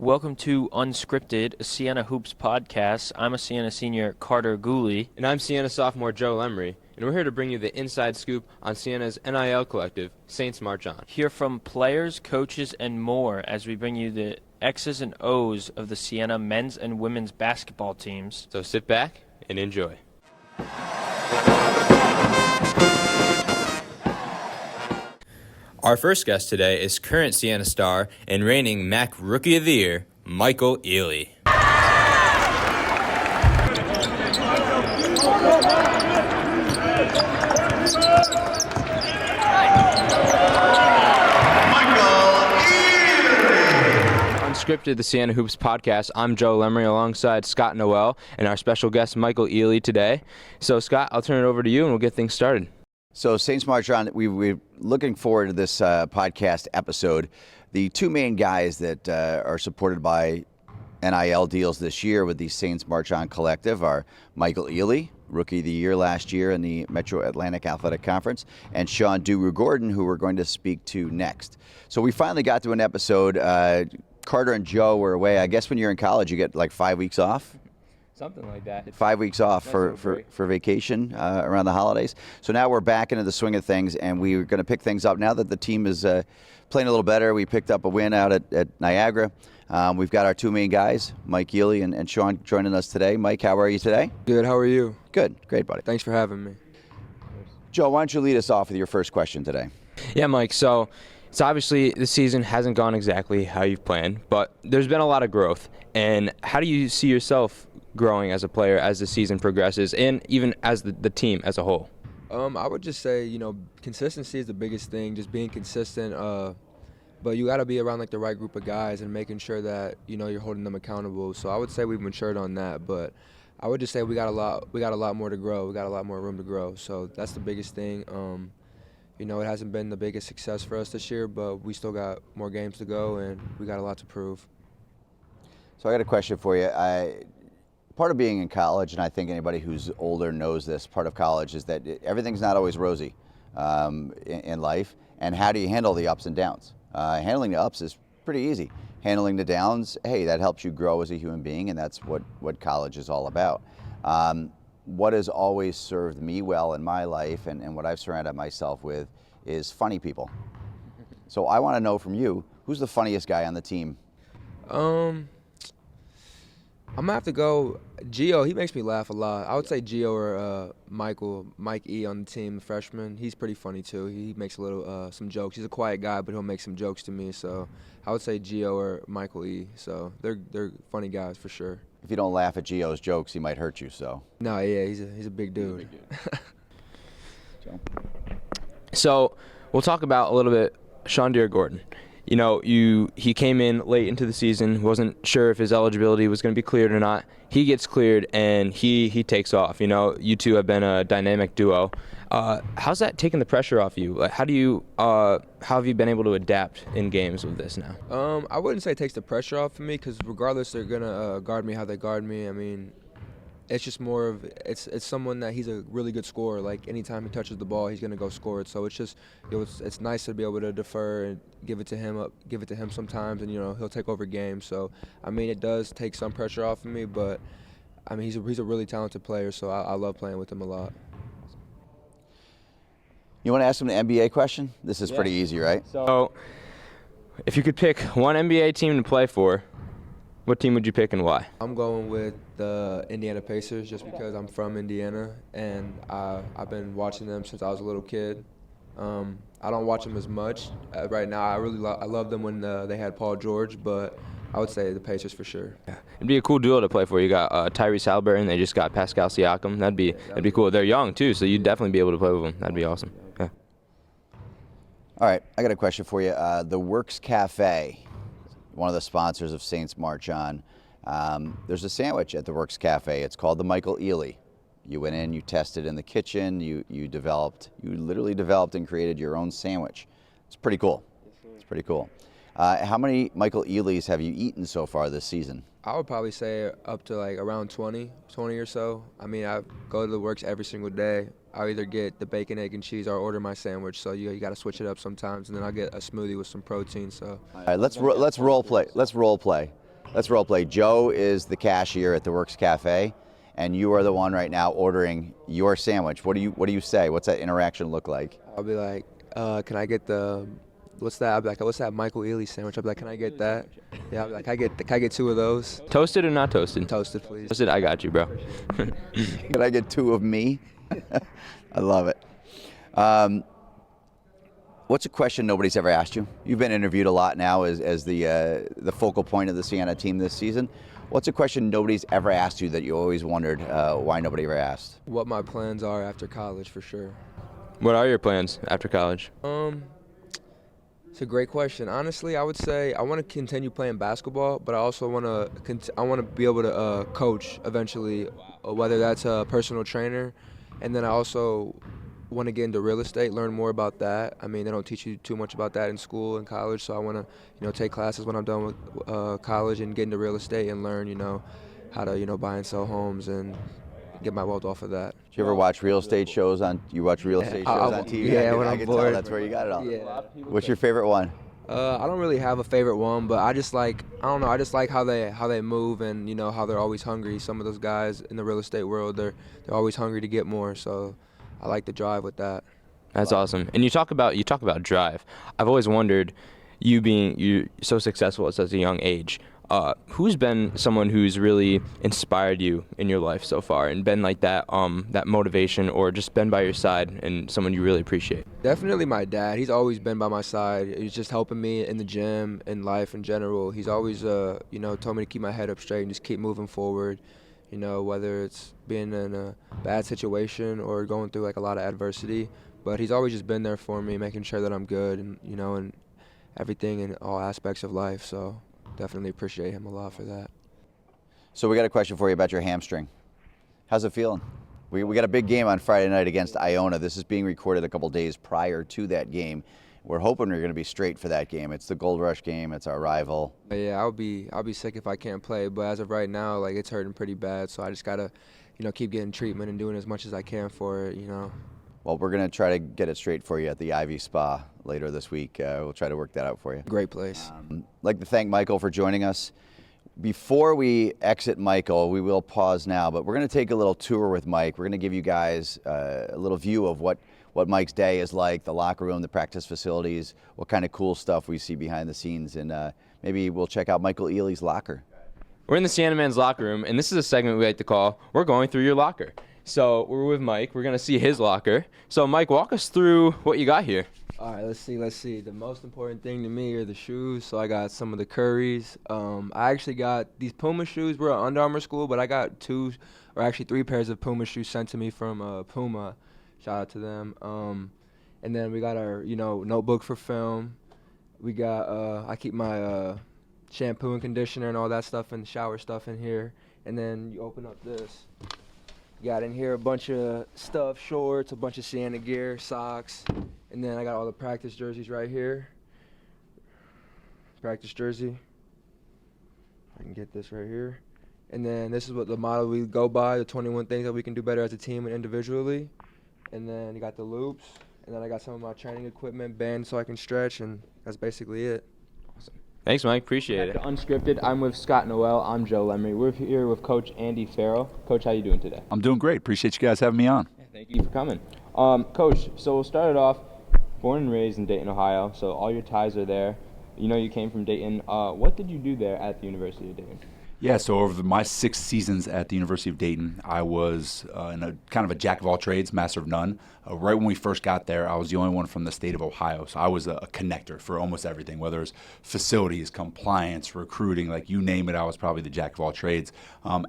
Welcome to Unscripted, a Siena Hoops podcast. I'm a Siena senior, Carter Gooley. And I'm Siena sophomore, Joe Lemery. And we're here to bring you the inside scoop on Siena's NIL collective, Saints March On. Hear from players, coaches, and more as we bring you the X's and O's of the Siena men's and women's basketball teams. So sit back and enjoy. Our first guest today is current Siena star and reigning MAC Rookie of the Year, Michael Eley. Unscripted, the Siena Hoops podcast. I'm Joe Lemery alongside Scott Noel and our special guest, Michael Eley, today. So, Scott, I'll turn it over to you and we'll get things started. So, Saints March On, we're looking forward to this podcast episode. The two main guys that are supported by NIL deals this year with the Saints March On collective are Michael Eley, Rookie of the Year last year in the Metro Atlantic Athletic Conference, and Sean Durugordon, who we're going to speak to next. So we finally got to an episode. Carter and Joe were away. I guess when you're in college, you get like 5 weeks off. Something like that. 5 weeks off for vacation around the holidays. So now we're back into the swing of things, and we're going to pick things up now that the team is playing a little better. We picked up a win out at Niagara. We've got our two main guys, Mike Eley and Sean, joining us today. Mike, how are you today? Good. How are you? Good. Great, buddy. Thanks for having me. Joe, why don't you lead us off with your first question today? Yeah, Mike. So obviously the season hasn't gone exactly how you've planned, but there's been a lot of growth. And how do you see yourself growing as a player as the season progresses, and even as the team as a whole? I would just say, consistency is the biggest thing, just being consistent. But you got to be around like the right group of guys and making sure that, you're holding them accountable. So I would say we've matured on that, but I would just say we got a lot more to grow. We got a lot more room to grow. So that's the biggest thing. It hasn't been the biggest success for us this year, but we still got more games to go, and we got a lot to prove. So I got a question for you. Part of being in college, and I think anybody who's older knows this, part of college is that everything's not always rosy in life. And how do you handle the ups and downs? Handling the ups is pretty easy. Handling the downs, hey, that helps you grow as a human being, and that's what college is all about. What has always served me well in my life and what I've surrounded myself with is funny people. So I want to know from you, who's the funniest guy on the team? I'm going to have to go Gio. He makes me laugh a lot. I would say Gio or Mike E on the team, the freshman. He's pretty funny too. He makes some jokes. He's a quiet guy, but he'll make some jokes to me. So I would say Gio or Michael E. So they're funny guys for sure. If you don't laugh at Gio's jokes, he might hurt you. So. No, yeah, he's a big dude. So we'll talk about a little bit Sean Durugordon. He came in late into the season, wasn't sure if his eligibility was going to be cleared or not. He gets cleared, and he takes off. You two have been a dynamic duo. How's that taken the pressure off you? Like, how have you been able to adapt in games with this now? I wouldn't say it takes the pressure off of me, because regardless, they're going to guard me how they guard me. I mean, it's just more of it's someone that he's a really good scorer. Like anytime he touches the ball, he's gonna go score it. So it's just it's nice to be able to defer and give it to him sometimes, and he'll take over games. So I mean, it does take some pressure off of me, but I mean he's a really talented player. So I love playing with him a lot. You want to ask him the NBA question? This is pretty easy, right? So if you could pick one NBA team to play for, what team would you pick and why? I'm going with the Indiana Pacers just because I'm from Indiana, and I've been watching them since I was a little kid. I don't watch them as much right now. I love them when they had Paul George, but I would say the Pacers for sure. Yeah. It'd be a cool duo to play for. You got Tyrese Haliburton, they just got Pascal Siakam. That'd be cool. They're young too, so you'd definitely be able to play with them. That'd be awesome. Yeah. All right, I got a question for you. The Works Cafe, one of the sponsors of Saints March On. There's a sandwich at the Works Cafe. It's called the Michael Eley. You went in, you tested in the kitchen, you literally developed and created your own sandwich. It's pretty cool. It's pretty cool. How many Michael Eleys have you eaten so far this season? I would probably say up to like around 20 or so. I mean, I go to the Works every single day. I'll either get the bacon, egg, and cheese or order my sandwich. So you got to switch it up sometimes, and then I'll get a smoothie with some protein. So. All right, let's role play. Let's role play. let's role play. Joe is the cashier at the Works Cafe, and you are the one right now ordering your sandwich. What do you say? What's that interaction look like? I'll be like, can I get the, what's that? I'll be like, what's that Michael Eley sandwich? I'll be like, can I get that? Yeah, I'll be like, can I get 2 of those? Toasted or not toasted? Toasted, please. Toasted, I got you, bro. Can I get 2 of me? I love it. What's a question nobody's ever asked you? You've been interviewed a lot now as the focal point of the Siena team this season. What's a question nobody's ever asked you that you always wondered why nobody ever asked? What my plans are after college, for sure. What are your plans after college? It's a great question. Honestly, I would say I want to continue playing basketball, but I also want to be able to coach eventually, whether that's a personal trainer, and then I also want to get into real estate, learn more about that. I mean, they don't teach you too much about that in school and college, so I want to, take classes when I'm done with college and get into real estate and learn, how to, buy and sell homes and get my wealth off of that. Do you ever watch real estate shows on? You watch real estate shows on TV? Yeah, when I I'm can bored. tell that's where you got it all. Yeah. What's your favorite one? I don't really have a favorite one, but I just like, I don't know, I just like how they move and how they're always hungry. Some of those guys in the real estate world, they're always hungry to get more. So I like the drive with that. That's awesome. And you talk about drive. I've always wondered, you're so successful at such a young age. Who's been someone who's really inspired you in your life so far, and been like that motivation, or just been by your side and someone you really appreciate? Definitely my dad. He's always been by my side. He's just helping me in the gym, in life in general. He's always, told me to keep my head up straight and just keep moving forward. Whether it's being in a bad situation or going through like a lot of adversity. But he's always just been there for me, making sure that I'm good and, and everything in all aspects of life. So definitely appreciate him a lot for that. So we got a question for you about your hamstring. How's it feeling? We got a big game on Friday night against Iona. This is being recorded a couple days prior to that game. We're hoping we're going to be straight for that game. It's the Gold Rush game. It's our rival. Yeah, I'll be sick if I can't play. But as of right now, like, it's hurting pretty bad. So I just gotta, keep getting treatment and doing as much as I can for it. Well, we're going to try to get it straight for you at the Ivy Spa later this week. We'll try to work that out for you. Great place. I'd like to thank Michael for joining us. Before we exit Michael, we will pause now, but we're going to take a little tour with Mike. We're going to give you guys a little view of what Mike's day is like, the locker room, the practice facilities, what kind of cool stuff we see behind the scenes, and maybe we'll check out Michael Eley's locker. We're in the Siena men's locker room, and this is a segment we like to call "We're Going Through Your Locker." So we're with Mike. We're going to see his locker. So Mike, walk us through what you got here. All right, let's see. The most important thing to me are the shoes. So I got some of the Currys. I actually got these Puma shoes. We're at Under Armour school, but I got 3 pairs of Puma shoes sent to me from Puma. Shout out to them. And then we got our, notebook for film. We got, I keep my shampoo and conditioner and all that stuff and shower stuff in here. And then you open up this. Got in here a bunch of stuff, shorts, a bunch of Siena gear, socks, and then I got all the practice jerseys right here. Practice jersey. I can get this right here. And then this is what the model we go by, the 21 things that we can do better as a team and individually. And then you got the loops, and then I got some of my training equipment, bands so I can stretch, and that's basically it. Thanks, Mike. Appreciate it. Unscripted. I'm with Scott Noel. I'm Joe Lemery. We're here with Coach Andy Farrell. Coach, how you doing today? I'm doing great. Appreciate you guys having me on. Yeah, thank you for coming. Coach, so we'll start it off. Born and raised in Dayton, Ohio, so all your ties are there. You came from Dayton. What did you do there at the University of Dayton? Yeah, so over my 6 seasons at the University of Dayton, I was in a kind of a jack of all trades, master of none. Right when we first got there, I was the only one from the state of Ohio, so I was a connector for almost everything, whether it's facilities, compliance, recruiting, like you name it, I was probably the jack of all trades.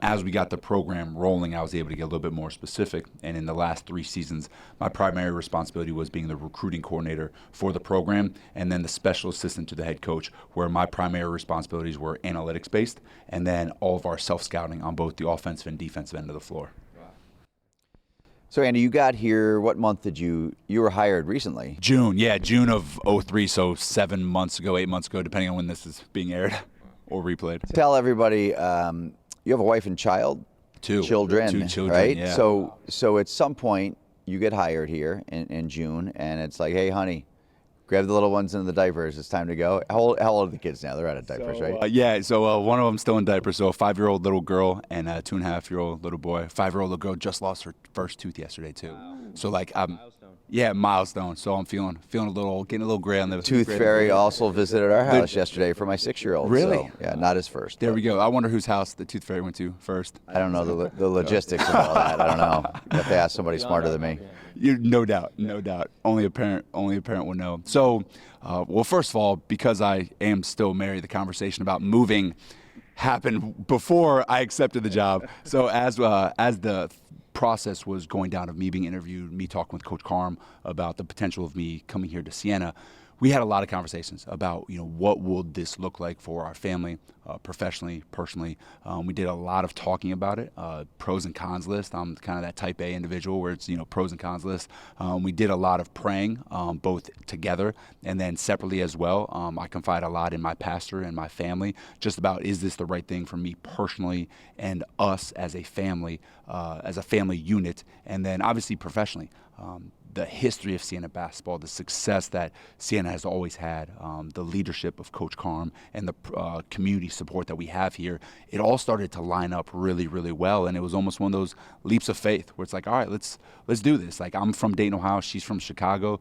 As we got the program rolling, I was able to get a little bit more specific, and in the last 3 seasons, my primary responsibility was being the recruiting coordinator for the program, and then the special assistant to the head coach, where my primary responsibilities were analytics-based, and then all of our self-scouting on both the offensive and defensive end of the floor. So Andy, you got here, what month did you were hired recently? June of 03, so 7 months ago, 8 months ago, depending on when this is being aired or replayed. Tell everybody, you have a wife and child? 2 children, 2 children, right? yeah. So at some point, you get hired here in June, and it's like, hey, honey, Grab the little ones in the diapers. It's time to go. How old are the kids now? They're out of diapers, right? Yeah, so one of them still in diapers. So a 5-year-old little girl and a 2.5-year-old little boy. 5-year-old little girl just lost her first tooth yesterday too. Wow. So like milestone. So I'm feeling a little, getting a little gray on the Tooth Fairy also visited our house yesterday for my 6-year-old. Really? So, yeah, not his first. There we go. I wonder whose house the Tooth Fairy went to first. I don't know the logistics of all that. I don't know. You have to ask somebody smarter than me. No doubt. Only a parent will know. So, well, first of all, because I am still married, the conversation about moving happened before I accepted the job. So as the process was going down of me being interviewed, me talking with Coach Carm about the potential of me coming here to Siena, we had a lot of conversations about, what will this look like for our family, professionally, personally. We did a lot of talking about it, pros and cons list. I'm kind of that type A individual where it's, pros and cons list. We did a lot of praying, both together and then separately as well. I confide a lot in my pastor and my family just about, is this the right thing for me personally and us as a family unit, and then obviously professionally. The history of Siena basketball, the success that Siena has always had, the leadership of Coach Carm, and the community support that we have here, it all started to line up really, really well. And it was almost one of those leaps of faith where it's like, all right, let's do this. Like, I'm from Dayton, Ohio. She's from Chicago.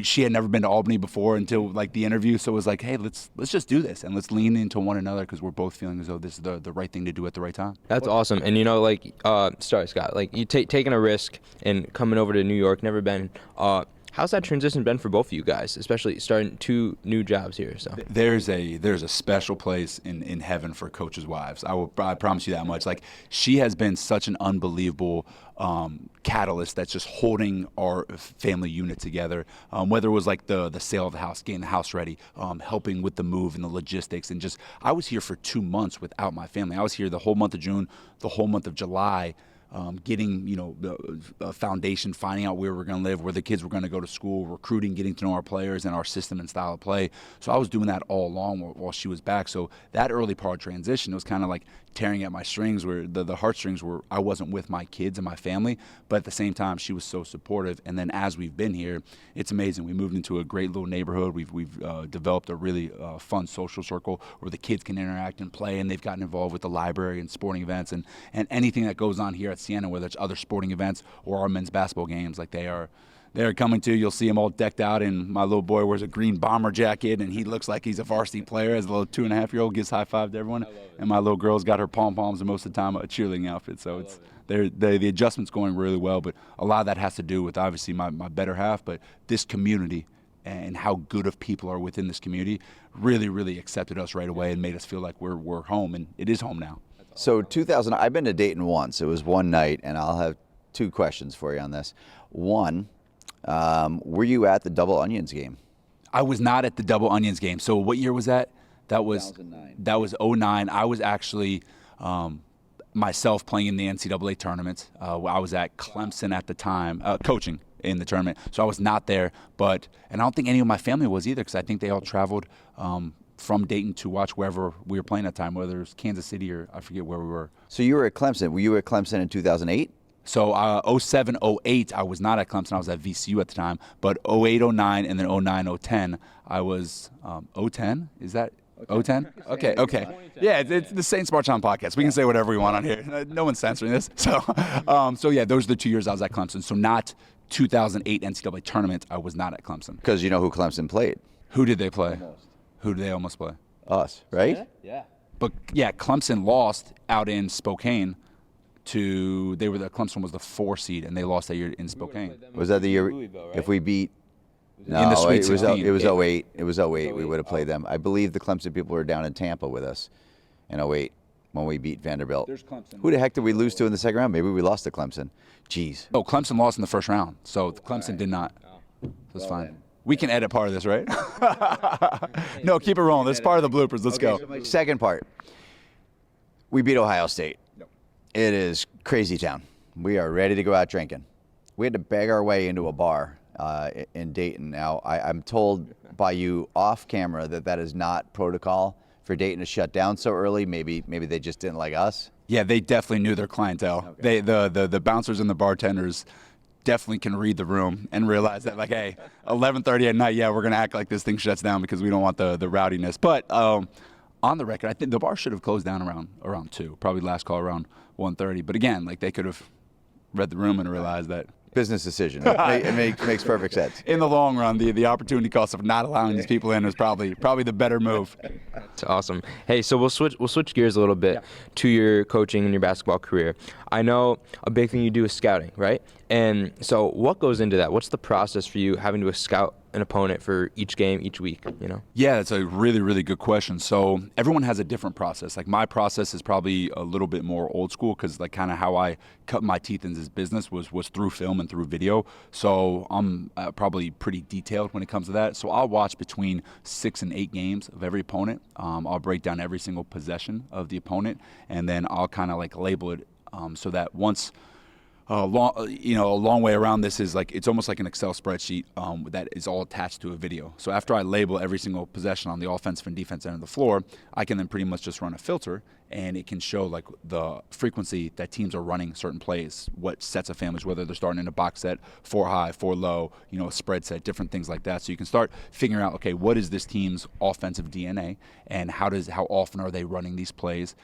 She had never been to Albany before until like the interview, so it was like, hey, let's just do this and let's lean into one another because we're both feeling as though this is the right thing to do at the right time. That's awesome. And sorry, Scott, like you taking a risk and coming over to New York, never been. How's that transition been for both of you guys, especially starting 2 new jobs here? So there's a special place in heaven for coaches' wives. I promise you that much. Like, she has been such an unbelievable catalyst that's just holding our family unit together. Whether it was like the sale of the house, getting the house ready, helping with the move and the logistics, and just I was here for 2 months without my family. I was here the whole month of June, the whole month of July. Getting, a foundation, finding out where we're going to live, where the kids were going to go to school, recruiting, getting to know our players and our system and style of play. So I was doing that all along while she was back. So that early part of transition was kind of like tearing at my strings, where the heartstrings were, I wasn't with my kids and my family, but at the same time, she was so supportive. And then as we've been here, it's amazing. We moved into a great little neighborhood. We've developed a really fun social circle where the kids can interact and play, and they've gotten involved with the library and sporting events and anything that goes on here at Siena, whether it's other sporting events or our men's basketball games. Like, they're coming to. You'll see them all decked out, and my little boy wears a green bomber jacket, and he looks like he's a varsity player. As a little 2.5-year-old gives high five to everyone, and my little girl's got her pom-poms and most of the time a cheerleading outfit. So the adjustment's going really well, but a lot of that has to do with obviously my better half, but this community and how good of people are within this community really, really accepted us right away and made us feel like we're home, and it is home now. So 2000, I've been to Dayton once. It was one night, and I'll have 2 questions for you on this. One, were you at the Double Onions game? I was not at the Double Onions game. So what year was that? That was 2009. That was 2009. I was actually myself playing in the NCAA tournament. I was at Clemson at the time, coaching in the tournament. So I was not there, and I don't think any of my family was either, because I think they all traveled from Dayton to watch wherever we were playing at the time, whether it was Kansas City or I forget where we were. So you were at Clemson. Were you at Clemson in 2008? So 07, 08, I was not at Clemson. I was at VCU at the time. But 08, 09, and then 09, 010, I was 010? Is that 010? Okay. Yeah, it's the Saint Smart Town podcast. We can say whatever we want on here. No one's censoring this. So yeah, those are the 2 years I was at Clemson. So not 2008 NCAA tournament. I was not at Clemson. Because you know who Clemson played? Who did they play? Who did they almost play? Us, right? Yeah. But yeah, Clemson lost out in Spokane Clemson was the 4 seed, and they lost that year in Spokane. Was that the year if we beat? No, in the Sweet it was 16. It was 08. It was 08. We would have played them. I believe the Clemson people were down in Tampa with us in 08 when we beat Vanderbilt. There's Clemson. Who the heck did we lose to in the second round? Maybe we lost to Clemson. Jeez. Oh, Clemson lost in the first round, so Clemson did not. That's fine. then. We can edit part of this, right? No, keep it rolling. This is part of the bloopers. Let's go. So my second part. We beat Ohio State. It is crazy town. We are ready to go out drinking. We had to beg our way into a bar in Dayton. Now, I'm told by you off camera that is not protocol for Dayton to shut down so early. Maybe they just didn't like us. Yeah, they definitely knew their clientele. Okay. The bouncers and the bartenders definitely can read the room and realize that, like, hey, 11:30 at night, yeah, we're going to act like this thing shuts down because we don't want the rowdiness. But on the record, I think the bar should have closed down around 2, probably last call around 1:30. But again, like, they could have read the room and realized that. Business decision. It makes perfect sense. In the long run, the opportunity cost of not allowing these people in is probably the better move. That's awesome. Hey, so we'll switch gears a little bit to your coaching and your basketball career. I know a big thing you do is scouting, right? And so what goes into that? What's the process for you having to scout an opponent for each game, each week, you know? Yeah, that's a really, really good question. So everyone has a different process. Like, my process is probably a little bit more old school because, like, kind of how I cut my teeth in this business was through film and through video. So I'm probably pretty detailed when it comes to that. So I'll watch between 6 and 8 games of every opponent. I'll break down every single possession of the opponent, and then I'll kind of like label it so that once a long way around this is like it's almost like an Excel spreadsheet that is all attached to a video. So after I label every single possession on the offensive and defense end of the floor, I can then pretty much just run a filter, and it can show like the frequency that teams are running certain plays, what sets of families, whether they're starting in a box set, 4 high, 4 low, a spread set, different things like that. So you can start figuring out, okay, what is this team's offensive DNA, and how often are they running these plays?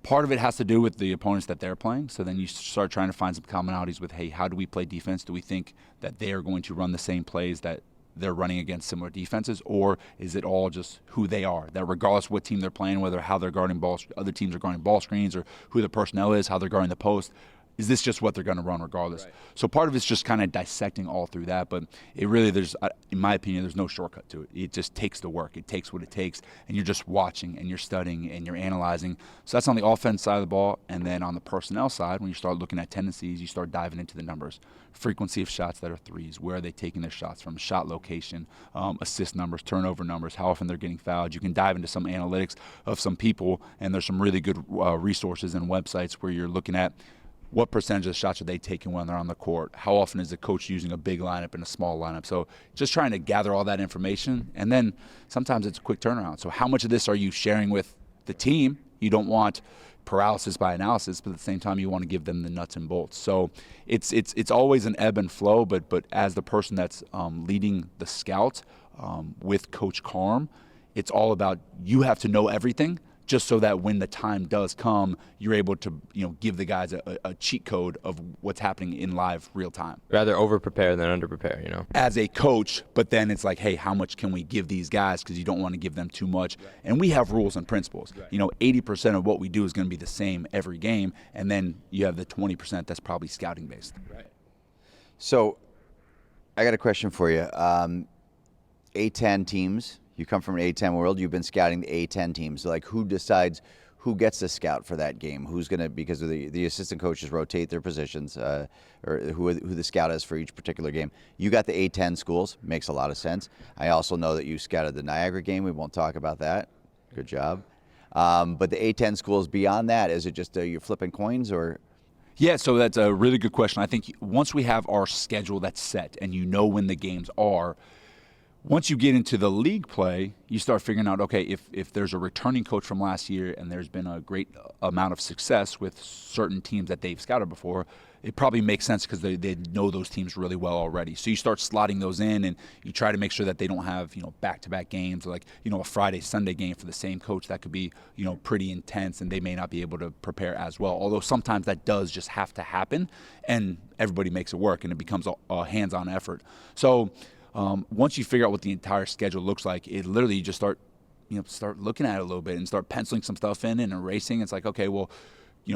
Part of it has to do with the opponents that they're playing. So then you start trying to find some commonalities with, hey, how do we play defense? Do we think that they are going to run the same plays that they're running against similar defenses? Or is it all just who they are? That regardless of what team they're playing, whether how they're guarding balls, other teams are guarding ball screens, or who the personnel is, how they're guarding the post, is this just what they're going to run regardless? Right. So part of it's just kind of dissecting all through that, but it really, in my opinion, there's no shortcut to it. It just takes the work. It takes what it takes, and you're just watching, and you're studying, and you're analyzing. So that's on the offense side of the ball, and then on the personnel side, when you start looking at tendencies, you start diving into the numbers. Frequency of shots that are threes, where are they taking their shots from, shot location, assist numbers, turnover numbers, how often they're getting fouled. You can dive into some analytics of some people, and there's some really good resources and websites where you're looking at what percentage of the shots are they taking when they're on the court? How often is the coach using a big lineup and a small lineup? So just trying to gather all that information. And then sometimes it's a quick turnaround. So how much of this are you sharing with the team? You don't want paralysis by analysis, but at the same time you want to give them the nuts and bolts. So it's always an ebb and flow, but as the person that's leading the scouts with Coach Carm, it's all about you have to know everything, just so that when the time does come, you're able to give the guys a cheat code of what's happening in live real time. Rather over-prepare than under-prepare, As a coach, but then it's like, hey, how much can we give these guys, because you don't want to give them too much. Right. And we have rules and principles. Right. 80% of what we do is going to be the same every game, and then you have the 20% that's probably scouting-based. Right. So I got a question for you. A10 teams. You come from an A10 world. You've been scouting the A10 teams. So like, who decides who gets to scout for that game? Who's going to, because the assistant coaches rotate their positions, or who the scout is for each particular game. You got the A10 schools. Makes a lot of sense. I also know that you scouted the Niagara game. We won't talk about that. Good job. But the A10 schools beyond that, is it just you're flipping coins, or? Yeah, so that's a really good question. I think once we have our schedule that's set and when the games are, once you get into the league play, you start figuring out, okay, if there's a returning coach from last year and there's been a great amount of success with certain teams that they've scouted before, it probably makes sense because they know those teams really well already. So you start slotting those in, and you try to make sure that they don't have back-to-back games, or like a Friday, Sunday game for the same coach. That could be pretty intense, and they may not be able to prepare as well. Although sometimes that does just have to happen, and everybody makes it work, and it becomes a hands-on effort. So once you figure out what the entire schedule looks like, it literally you just start looking at it a little bit and start penciling some stuff in and erasing. It's like, okay, well,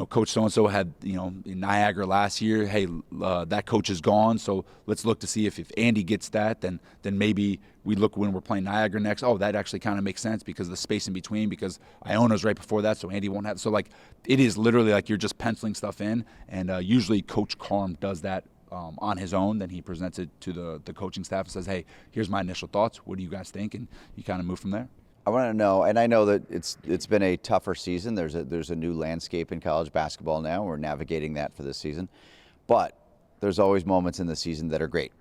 Coach so-and-so had, in Niagara last year, hey, that coach is gone, so let's look to see if Andy gets that, then maybe we look when we're playing Niagara next. Oh, that actually kind of makes sense because of the space in between, because Iona's right before that, so Andy won't have. So, like, it is literally like you're just penciling stuff in, and usually Coach Carm does that on his own. Then he presents it to the coaching staff and says, hey, here's my initial thoughts. What do you guys think? And you kind of move from there. I want to know, and I know that it's been a tougher season. There's a new landscape in college basketball now. We're navigating that for this season. But there's always moments in the season that are great.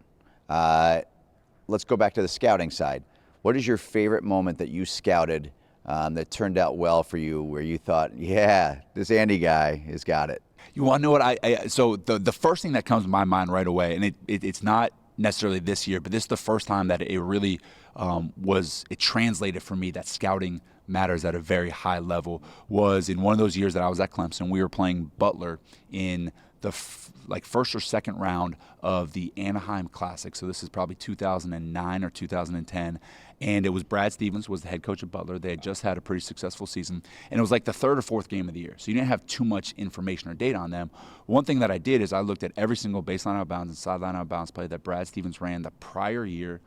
Let's go back to the scouting side. What is your favorite moment that you scouted that turned out well for you, where you thought, yeah, this Andy guy has got it? You want to know what so the first thing that comes to my mind right away, and it's not necessarily this year, but this is the first time that it really it translated for me that scouting matters at a very high level, was in one of those years that I was at Clemson. We were playing Butler in the first or second round of the Anaheim Classic. So this is probably 2009 or 2010. And it was Brad Stevens was the head coach of Butler. They had just had a pretty successful season. And it was like the third or fourth game of the year. So you didn't have too much information or data on them. One thing that I did is I looked at every single baseline out of bounds and sideline out of bounds play that Brad Stevens ran the prior year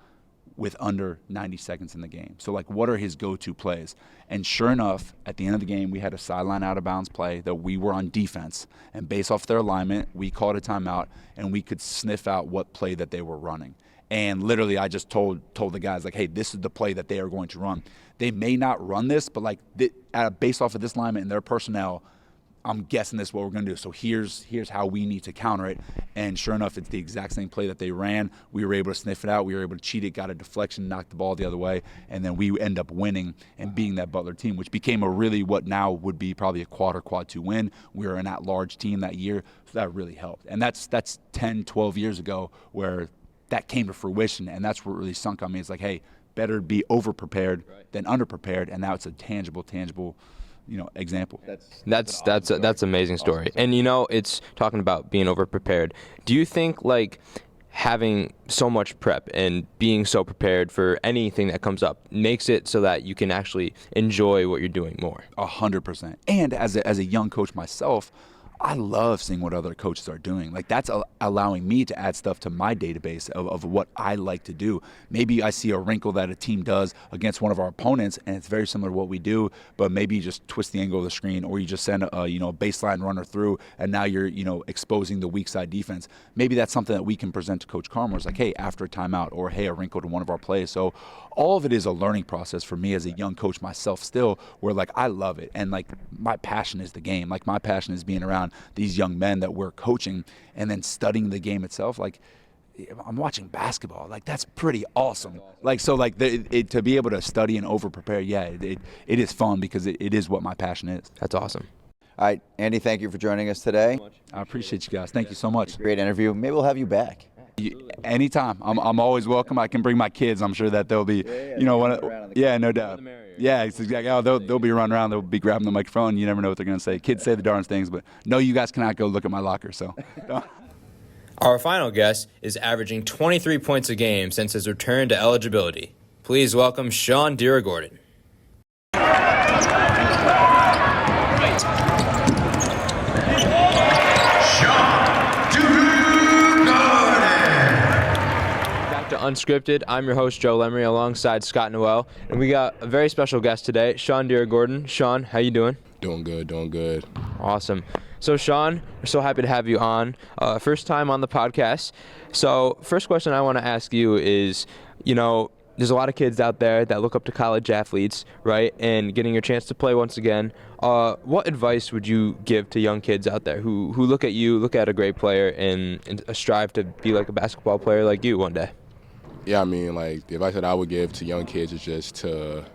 with under 90 seconds in the game. So, like, what are his go-to plays? And sure enough, at the end of the game, we had a sideline out-of-bounds play that we were on defense. And based off their alignment, we called a timeout, and we could sniff out what play that they were running. And literally, I just told the guys, like, hey, this is the play that they are going to run. They may not run this, but, like, based off of this alignment and their personnel, I'm guessing this is what we're going to do. So here's how we need to counter it. And sure enough, it's the exact same play that they ran. We were able to sniff it out. We were able to cheat it, got a deflection, knocked the ball the other way. And then we end up winning and beating that Butler team, which became a really what now would be probably a quad 2 win. We were an at-large team that year, so that really helped. And that's 10, 12 years ago where that came to fruition, and that's what really sunk on me. It's like, hey, better be over-prepared than under-prepared, and now it's a tangible example. That's an amazing story. And it's talking about being over prepared. Do you think like having so much prep and being so prepared for anything that comes up makes it so that you can actually enjoy what you're doing more? 100%. And as a young coach myself, I love seeing what other coaches are doing. Like, that's allowing me to add stuff to my database of what I like to do. Maybe I see a wrinkle that a team does against one of our opponents, and it's very similar to what we do, but maybe you just twist the angle of the screen, or you just send a baseline runner through, and now you're exposing the weak side defense. Maybe that's something that we can present to Coach Carmer. It's like, hey, after a timeout, or hey, a wrinkle to one of our plays. So all of it is a learning process for me as a young coach myself still, where like I love it, and like my passion is the game. Like, my passion is being around these young men that we're coaching and then studying the game itself. Like, I'm watching basketball. Like, that's pretty awesome. Like, so like to be able to study and over prepare, it is fun because it is what my passion is. That's awesome. All right, Andy, thank you for joining us today. I appreciate you guys. Thank you so much. Great interview. Maybe we'll have you back. Anytime. I'm always welcome. I can bring my kids. I'm sure that they'll be, no doubt. Yeah, it's exactly. Oh, they'll be running around. They'll be grabbing the microphone. You never know what they're going to say. Kids say the darndest things, but no, you guys cannot go look at my locker. So. Our final guest is averaging 23 points a game since his return to eligibility. Please welcome Sean Durugordon. Unscripted. I'm your host, Joe Lemery, alongside Scott Noel, and we got a very special guest today, Sean Durugordon. Sean, how you doing? Doing good. Awesome. So, Sean, we're so happy to have you on. First time on the podcast. So, first question I want to ask you is, there's a lot of kids out there that look up to college athletes, right? And getting your chance to play once again. What advice would you give to young kids out there who look at you, look at a great player, and strive to be like a basketball player like you one day? Yeah, I mean, like, the advice that I would give to young kids is just to,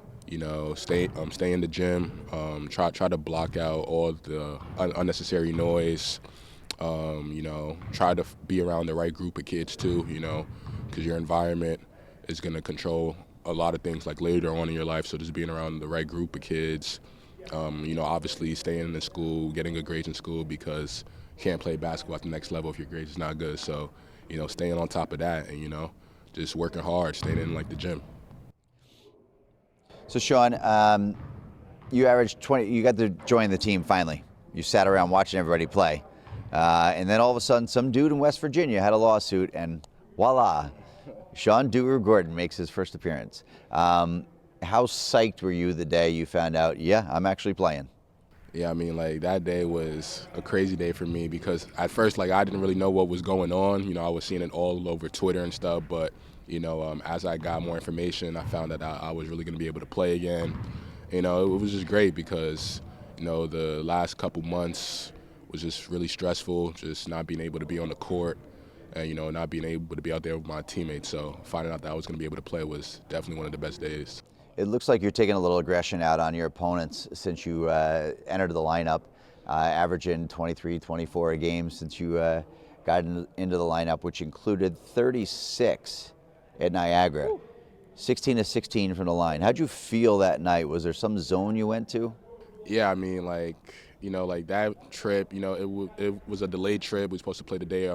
stay in the gym, try to block out all the unnecessary noise, try to be around the right group of kids too, because your environment is going to control a lot of things like later on in your life. So just being around the right group of kids, obviously staying in school, getting good grades in school, because you can't play basketball at the next level if your grades is not good. So, staying on top of that and, just working hard, staying in like the gym. So, Sean, you averaged 20. You got to join the team finally. You sat around watching everybody play, and then all of a sudden, some dude in West Virginia had a lawsuit, and voila, Sean Durugordon makes his first appearance. How psyched were you the day you found out? Yeah, I'm actually playing. Yeah, I mean, like, that day was a crazy day for me because at first, like, I didn't really know what was going on. I was seeing it all over Twitter and stuff, but, as I got more information, I found that I was really going to be able to play again. It was just great because, the last couple months was just really stressful, just not being able to be on the court and, not being able to be out there with my teammates. So finding out that I was going to be able to play was definitely one of the best days. It looks like you're taking a little aggression out on your opponents since you entered the lineup. averaging 23, 24 a game since you got into the lineup, which included 36 at Niagara. 16 to 16 from the line. How'd you feel that night? Was there some zone you went to? Yeah, I mean, like, like that trip, it was a delayed trip. We were supposed to play the day.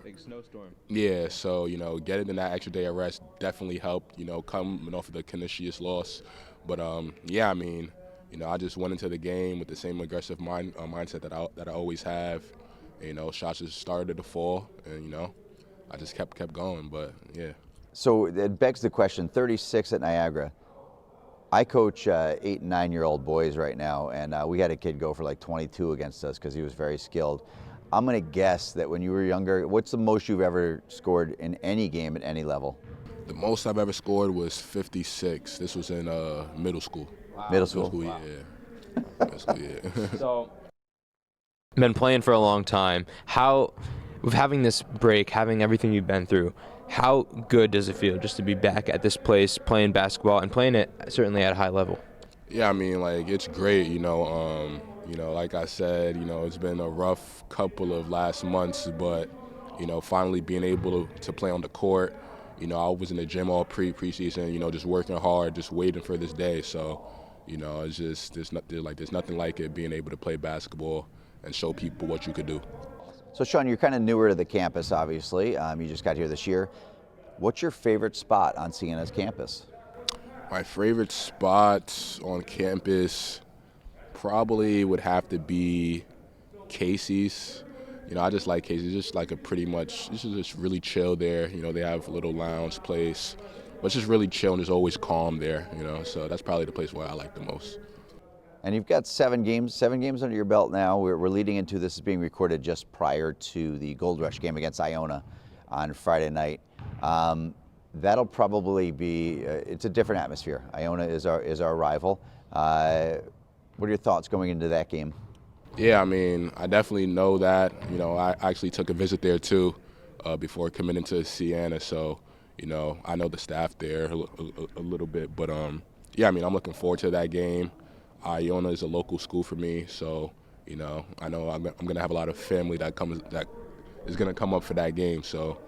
Big snowstorm. Yeah, so, getting in that extra day of rest definitely helped, coming off of the Canisius loss. But, yeah, I mean, I just went into the game with the same aggressive mindset that I always have. Shots just started to fall, and, I just kept going, but, yeah. So it begs the question, 36 at Niagara. I coach 8 and 9-year-old boys right now, and we had a kid go for like 22 against us because he was very skilled. I'm going to guess that when you were younger, what's the most you've ever scored in any game at any level? The most I've ever scored was 56. This was in middle school. Wow. Middle school? Wow. Yeah. Middle school, yeah. So, been playing for a long time. With having this break, having everything you've been through, how good does it feel just to be back at this place playing basketball and playing it certainly at a high level? Yeah, I mean, like, it's great, like I said, it's been a rough couple of last months, but, finally being able to play on the court. I was in the gym all preseason, just working hard, just waiting for this day. So, it's just, there's nothing like it, being able to play basketball and show people what you could do. So, Sean, you're kind of newer to the campus, obviously. You just got here this year. What's your favorite spot on Siena's campus? My favorite spot on campus probably would have to be Casey's. I just like Casey's. Just like this is just really chill there. They have a little lounge place, but it's just really chill and it's always calm there. So that's probably the place where I like the most. And you've got 7 games under your belt now. We're leading into this is being recorded just prior to the Gold Rush game against Iona on Friday night. That'll probably be it's a different atmosphere. Iona is our rival. What are your thoughts going into that game? Yeah, I mean, I definitely know that. I actually took a visit there too before coming into Siena, so I know the staff there a little bit. But yeah, I mean, I'm looking forward to that game. Iona is a local school for me, so I know I'm gonna have a lot of family that is gonna come up for that game. So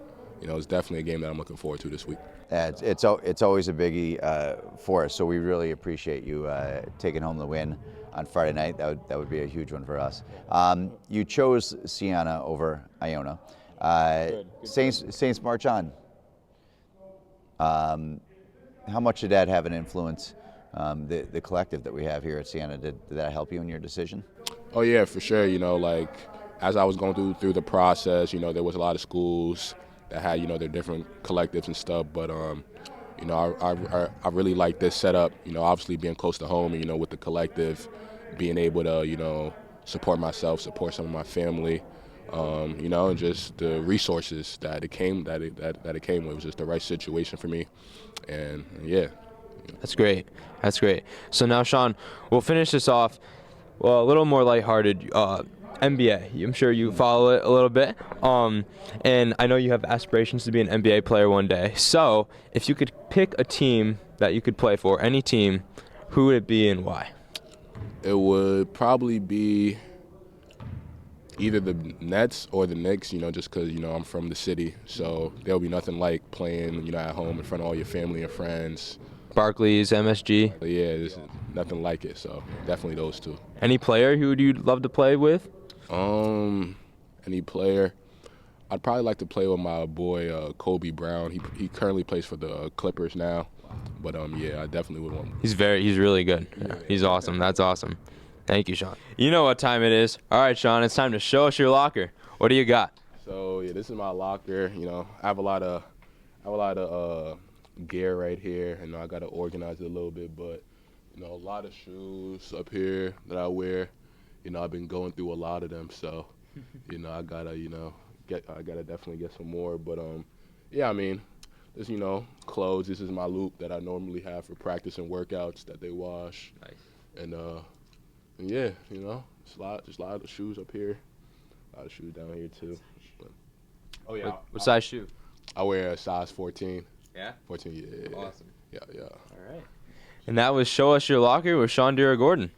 it's definitely a game that I'm looking forward to this week. It's always a biggie for us, so we really appreciate you taking home the win on Friday night. That would be a huge one for us. You chose Siena over Iona. Good Saints march on. How much did that have an influence? The collective that we have here at Siena, did that help you in your decision? Oh yeah, for sure. Like as I was going through the process, there was a lot of schools that had their different collectives and stuff. But I really like this setup. Obviously being close to home, and with the collective, being able to support myself, support some of my family, and just the resources that it came with. It was just the right situation for me, and yeah. That's great. That's great. So now, Sean, we'll finish this off, a little more lighthearted. NBA. I'm sure you follow it a little bit. And I know you have aspirations to be an NBA player one day. So if you could pick a team that you could play for, any team, who would it be and why? It would probably be either the Nets or the Knicks, just because, I'm from the city. So there'll be nothing like playing, at home in front of all your family and friends. Barclays, MSG. But yeah, there's nothing like it. So definitely those two. Any player who would you love to play with? Any player? I'd probably like to play with my boy Kobe Brown. He currently plays for the Clippers now. But yeah, I definitely would want him. He's really good. Yeah, he's awesome. That's awesome. Thank you, Sean. You know what time it is. All right, Sean, it's time to show us your locker. What do you got? So yeah, this is my locker. I have a lot of gear right here. I got to organize it a little bit, but a lot of shoes up here that I wear. I've been going through a lot of them, so I gotta definitely get some more. But yeah, I mean, this clothes. This is my loop that I normally have for practice and workouts that they wash. Nice. And yeah, just a lot of shoes up here, a lot of shoes down here too. But, oh yeah. What size shoe? I wear a size 14. Yeah. 14. Yeah. Awesome. Yeah. All right. And that was Show Us Your Locker with Sean Durugordon.